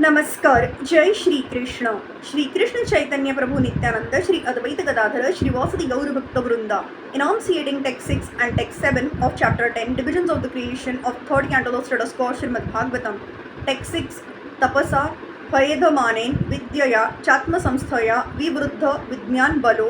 नमस्कार. जय श्रीकृष्ण. श्रीकृष्ण चैतन्य प्रभु नित्यानंद, श्री अद्वैत गदाधर, श्रीवासदि गौर भक्त वृंदा. Enunciating text 6 and text 7 of chapter 10, divisions of the creation of third canto of Stadasco Srimad Bhagavatam. Text 6. Tapasa हयेधमानेन विद्यया चात्मसंस्थया विवृद्ध विज्ञान बलो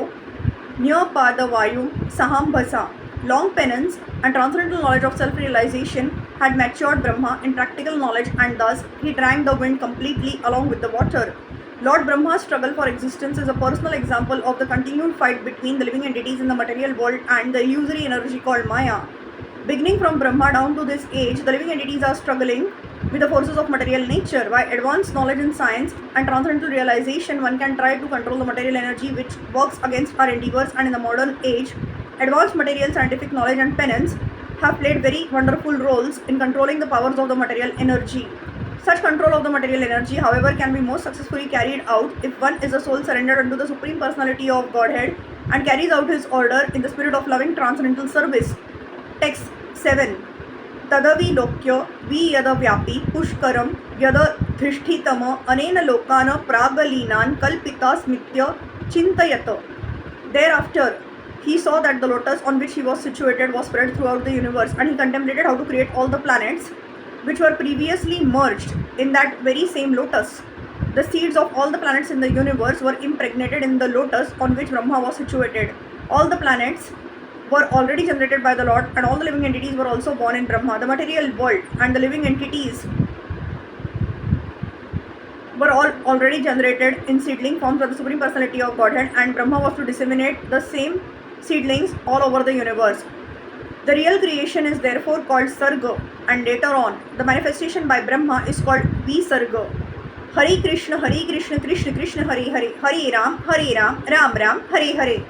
न्यपादवायु सहांभसा. Long penance and transcendental knowledge of self-realization had matured Brahma in practical knowledge, and thus he drank the wind completely along with the water. Lord Brahma's struggle for existence is a personal example of the continued fight between the living entities in the material world and the illusory energy called Maya. Beginning from Brahma down to this age, the living entities are struggling with the forces of material nature. By advanced knowledge in science and transcendental realization, one can try to control the material energy which works against our endeavors, and in the modern age, advanced material scientific knowledge and penance have played very wonderful roles in controlling the powers of the material energy. Such control of the material energy, however, can be most successfully carried out if one is a soul surrendered unto the Supreme Personality of Godhead and carries out his order in the spirit of loving transcendental service. Text 7. तदविलोक्य वियदव्यापी Pushkaram यदधिष्ठितम अनेन लोकान प्रागलीनान कल्पितास्मित्य चिन्तयत. Thereafter, he saw that the lotus on which he was situated was spread throughout the universe, and he contemplated how to create all the planets which were previously merged in that very same lotus. The seeds of all the planets in the universe were impregnated in the lotus on which Brahma was situated. All the planets were already generated by the Lord, and all the living entities were also born in Brahma. The material world and the living entities were all already generated in seedling forms by the Supreme Personality of Godhead, and Brahma was to disseminate the same seedlings all over the universe. The real creation is therefore called Sarga, and later on, the manifestation by Brahma is called Visarga. Hare Krishna, Krishna Krishna, Hare Hare, Hare Ram, Ram Ram, Hare Hare.